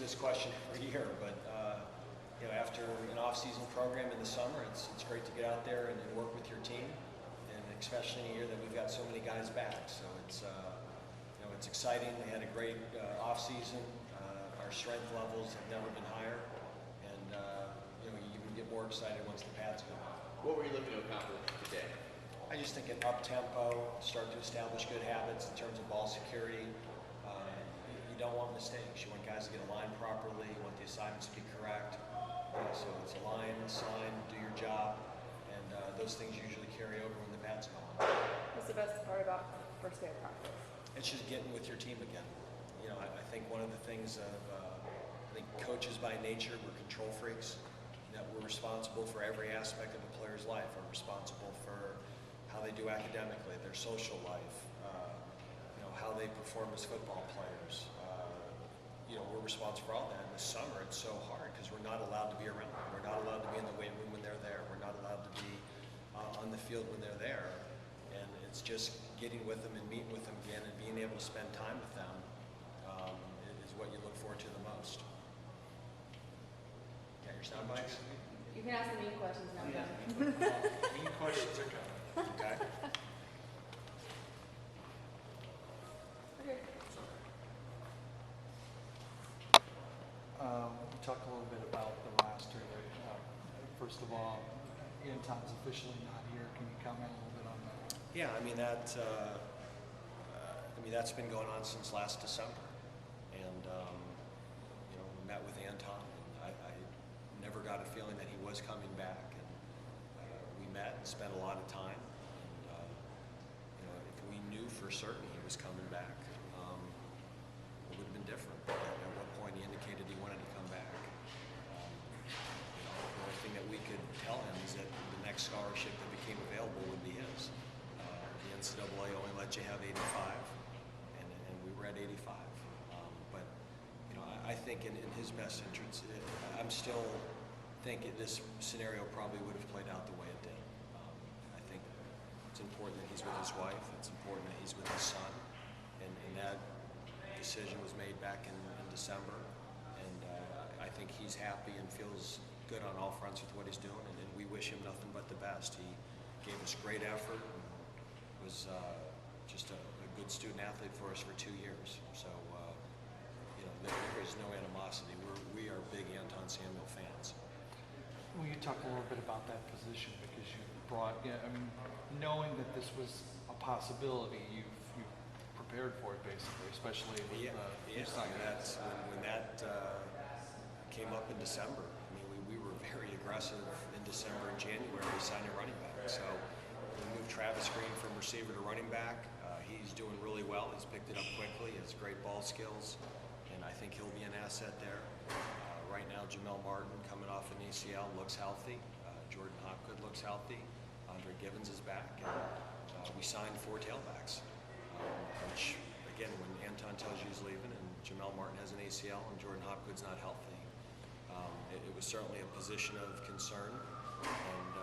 this question every year, but after an off-season program in the summer, it's great to get out there and work with your team, and especially in a year that we've got so many guys back. So it's exciting. We had a great off-season. Our strength levels have never been higher, and you even get more excited once the pads go on. What were you looking to accomplish today? I just think an up-tempo, start to establish good habits in terms of ball security. You don't want mistakes. You want guys to get aligned properly. You want the assignments to be correct. So it's align, sign, do your job, and those things usually carry over when the pads go on. What's the best part about first day of practice? It's just getting with your team again. I think one of the things I think coaches by nature, we're control freaks. That we're responsible for every aspect of a player's life. We're responsible for how they do academically, their social life, how they perform as football players. We're responsible for all that. In the summer, it's so hard because we're not allowed to be around them. We're not allowed to be in the weight room when they're there. We're not allowed to be on the field when they're there. And it's just getting with them and meeting with them again and being able to spend time with them is what you look forward to the most. Got your sound bites? You can ask the mean questions now. Yeah. Mean questions are coming. Okay. Okay. Talk a little bit about the roster. First of all, Anton's officially not here. Can you comment a little bit on that? Yeah, that's been going on since last December, and we met with Anton. I never got a feeling that he was coming back, and we met and spent a lot of time. And if we knew for certain he was coming back, it would have been different. At one point, he indicated he wanted to come back. The only thing that we could tell him is that the next scholarship that became available would be his. The NCAA only let you have 85, and we were at 85. But I think in his best interest, I'm still thinking this scenario probably would have played out the way it did. I think it's important that he's with his wife. It's important that he's with his son, and that decision was made back in December, and I think he's happy and feels good on all fronts with what he's doing, and we wish him nothing but the best. He gave us great effort and was just a good student athlete for us for 2 years. So there is no animosity. We are big Anton Samuel fans. Will you talk a little bit about that position, because you brought, knowing that this was a possibility, you've prepared for it basically, especially with that's when that came up in December. We were very aggressive in December and January. We signed a running back. So we moved Travis Green from receiver to running back. He's doing really well. He's picked it up quickly. He has great ball skills, and I think he'll be an asset there. Right now, Jamel Martin, coming off an ACL, looks healthy. Jordan Hopgood looks healthy. Andre Givens is back. And we signed 4 tailbacks, which, again, when Anton tells you he's leaving and Jamel Martin has an ACL and Jordan Hopgood's not healthy, it was certainly a position of concern. And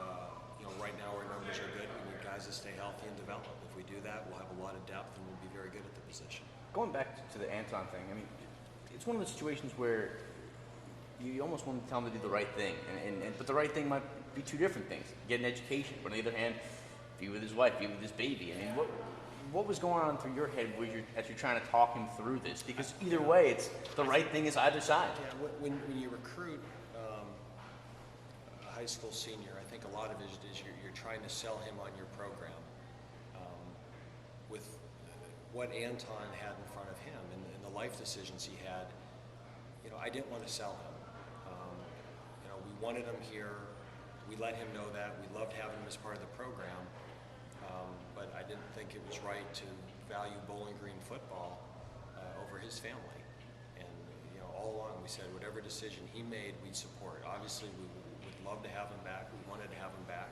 right now our numbers are good. We need guys to stay healthy and develop. If we do that, we'll have a lot of depth and we'll be very good at the position. Going back to the Anton thing, it's one of those situations where you almost want to tell him to do the right thing, but the right thing might be 2 different things. Get an education, but on the other hand, be with his wife, be with his baby. What was going on through your head as you're trying to talk him through this? Because either way, it's the right thing is either side. Yeah, when you recruit a high school senior, I think a lot of it is you're trying to sell him on your program. With what Anton had in front of him and the life decisions he had, I didn't want to sell him. We wanted him here. We let him know that. We loved having him as part of the program. But I didn't think it was right to value Bowling Green football over his family. And all along we said whatever decision he made, we'd support. Obviously, we would love to have him back. We wanted to have him back,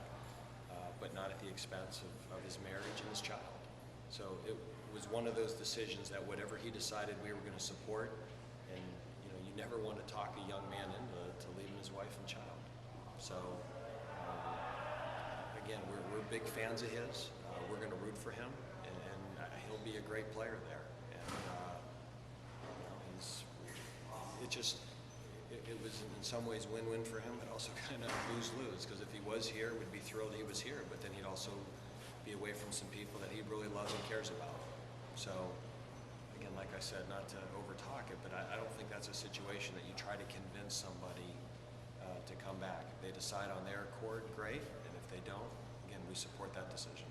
but not at the expense of his marriage and his child. So it was one of those decisions that whatever he decided, we were going to support. And you never want to talk a young man into leaving his wife and child. So again, we're big fans of his. We're going to root for him, and he'll be a great player there. And it was in some ways win-win for him, but also kind of lose-lose, because if he was here, we'd be thrilled he was here, but then he'd also be away from some people that he really loves and cares about. So, again, like I said, not to overtalk it, but I don't think that's a situation that you try to convince somebody to come back. If they decide on their accord, great, and if they don't, again, we support that decision.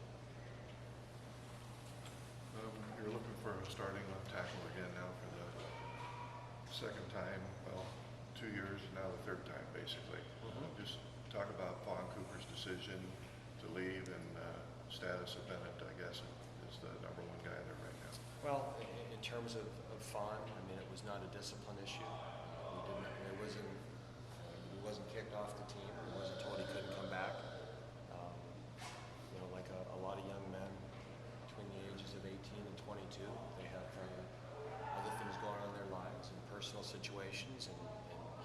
You're looking for a starting left tackle again now for the second time, well, 2 years, now the third time, basically. Just talk about Vaughn Cooper's decision to leave and status of Bennett, I guess, is the #1 guy there right now. Well, in terms of Fawn, I mean, it was not a discipline issue. He wasn't kicked off the team. He wasn't told he couldn't come back. Like a lot of young men between the ages of 18 and 22, they have other things going on in their lives and personal situations, and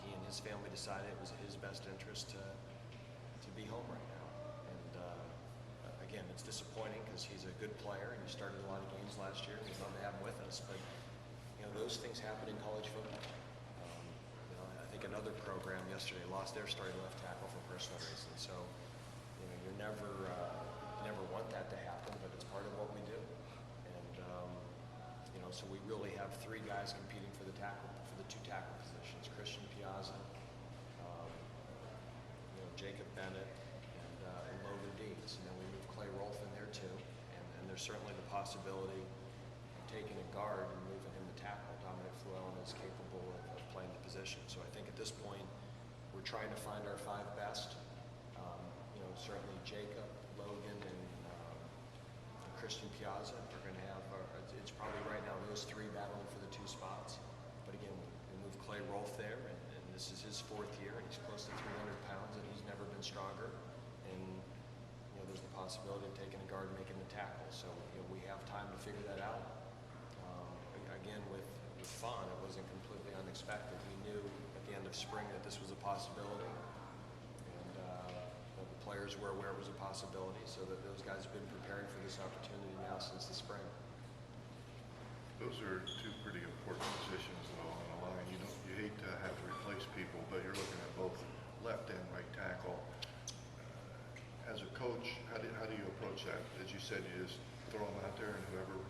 he and his family decided it was his best interest to be home right now. And again, it's disappointing because he's a good player and he started a lot of games last year, and we'd love to have him with us, but those things happen in college football. I think another program yesterday lost their starting left tackle for personal reasons. So, you never want that to happen, but it's part of what we do. And so we really have 3 guys competing for the two tackle positions: Christian Piazza, Jacob Bennett, and Logan Deeds. And then we move Clay Rolfe in there too. And there's certainly the possibility of taking a guard and moving him to tackle. Dominic Llewellyn is capable of playing the position. So I think at this point, we're trying to find our 5 best. Certainly Jacob, Logan, and Christian Piazza are going to have, it's probably right now those 3 battling for the 2 spots. But again, we move Clay Rolfe there, and this is his 4th year, and he's close to 300 pounds, and he's never been stronger. And there's the possibility of taking a guard and making the tackle. So we have time to figure that out. Again, with Fawn, it wasn't completely unexpected. We knew at the end of spring that this was a possibility, and the players were aware it was a possibility, so that those guys have been preparing for this opportunity now since the spring. Those are 2 pretty important positions, though, on the line. You hate to have to replace people, but you're looking at both left and right tackle. As a coach, how do you approach that? As you said, you just throw them out there, and whoever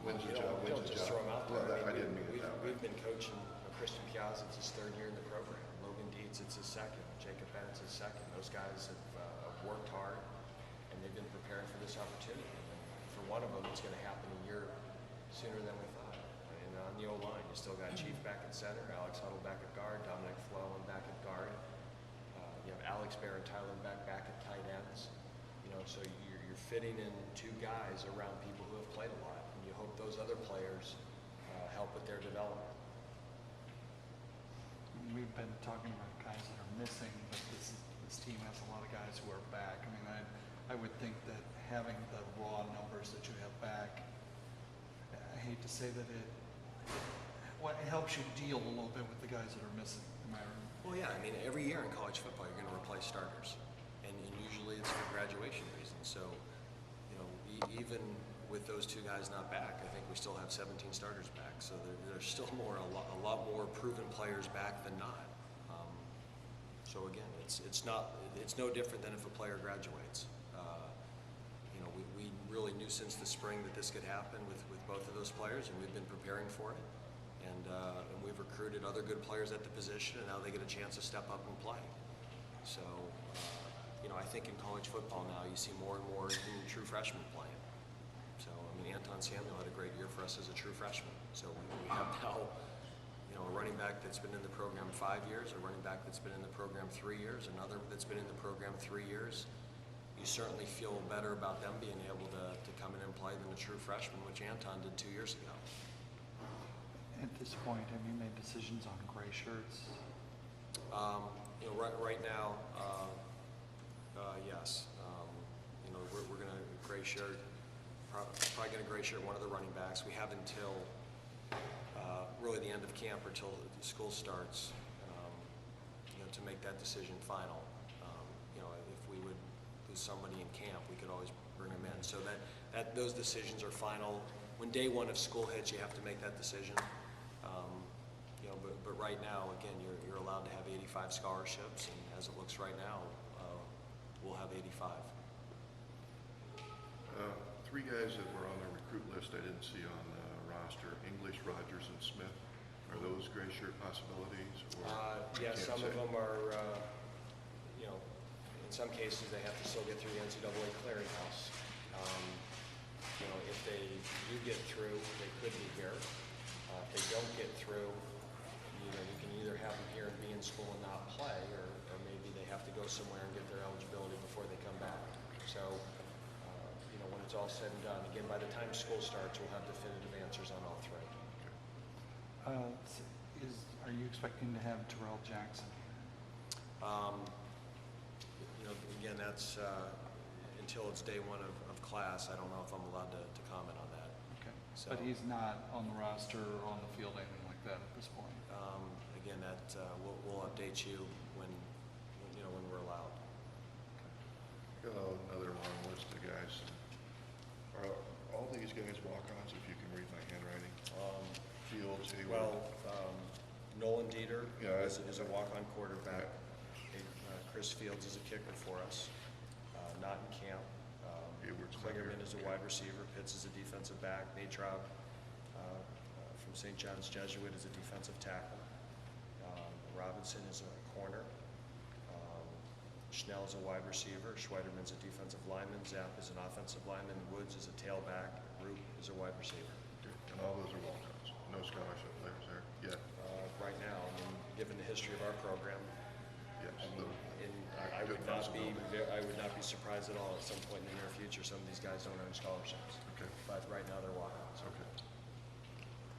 wins the job wins the job. You don't just throw them out there. Well, I didn't mean it that way. We've been coaching Christian Piazza. It's his 3rd year in the program. Logan Deeds, it's his 2nd. Jacob Bennett's his 2nd. Those guys have worked hard, and they've been preparing for this opportunity. And for one of them, it's going to happen a year sooner than we thought. And on the O-line, you still got Chief back at center, Alex Huddle back at guard, Dominic Llewellyn back at guard. You have Alex Bear and Tyler Beck back at tight ends. So you're fitting in 2 guys around people who have played a lot, and you hope those other players help with their development. We've been talking about guys that are missing, but this team has a lot of guys who are back. I mean, I would think that having the raw numbers that you have back, I hate to say that it helps you deal a little bit with the guys that are missing. Am I right? Well, yeah. I mean, every year in college football, you're going to replace starters, and usually it's for graduation reasons. So, even with those 2 guys not back, I think we still have 17 starters back. So there's still a lot more proven players back than not. So again, it's no different than if a player graduates. We really knew since the spring that this could happen with both of those players, and we've been preparing for it. And we've recruited other good players at the position, and now they get a chance to step up and play. So, I think in college football now you see more and more true freshmen playing. So, Anton Samuel had a great year for us as a true freshman. So we have now, a running back that's been in the program 5 years, a running back that's been in the program 3 years, another that's been in the program 3 years. You certainly feel better about them being able to come in and play than a true freshman, which Anton did 2 years ago. At this point, have you made decisions on gray shirts? Right now, yes. We're going to gray shirt, probably going to gray shirt one of the running backs. We have until really the end of camp or till the school starts, to make that decision final. If we would lose somebody in camp, we could always bring them in. So those decisions are final. When day 1 of school hits, you have to make that decision. You know, but right now, again, you're allowed to have 85 scholarships, and as it looks right now, we'll have 85. Three guys that were on the recruit list I didn't see on the roster, English, Rogers, and Smith. Are those gray shirt possibilities? Or Yeah, you can't some say? of them are, you know, in some cases, they have to still get through the NCAA clearinghouse. You know, if they do get through, they could be here. If they don't get through, you know, you can either have them here and be in school and not play, or maybe they have to go somewhere and get their eligibility before they come back. So, you know, when it's all said and done, again, by the time school starts, we'll have definitive answers on all three. Are you expecting to have Terrell Jackson? You know, again, that's until it's day one of class. I don't know if I'm allowed to comment on that. Okay. So- But he's not on the roster or on the field, anything like that at this point? Again, that we'll update you when you know when we're allowed. Got another long list of guys. Are all these guys walk-ons, if you can read my handwriting? Fields, Hayward? Well, Nolan Dieter Yeah, is a walk-on quarterback. Chris Fields is a kicker for us. Not in camp. Hayward's not Klingerman here. is a wide receiver. Pitts is a defensive back. Nate Traub from St. John's Jesuit is a defensive tackle. Robinson is a corner. Schnell is a wide receiver. Schweiderman's a defensive lineman. Zapp is an offensive lineman. Woods is a tailback. Root is a wide receiver. And all those are walk-ons. No scholarship players there yet. Right now, I mean, given the history of our program, Yes. I mean, I would not be surprised at all at some point in the near future some of these guys don't earn scholarships. Okay. But right now they're walk-ons. Okay.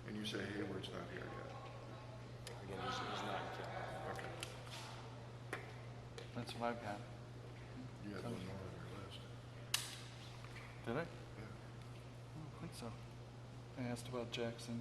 And you say Hayward's not here yet? Again, he's not in camp. Okay. That's what I've got. You had one more on your list. Did I? Yeah. I don't think so. I asked about Jackson.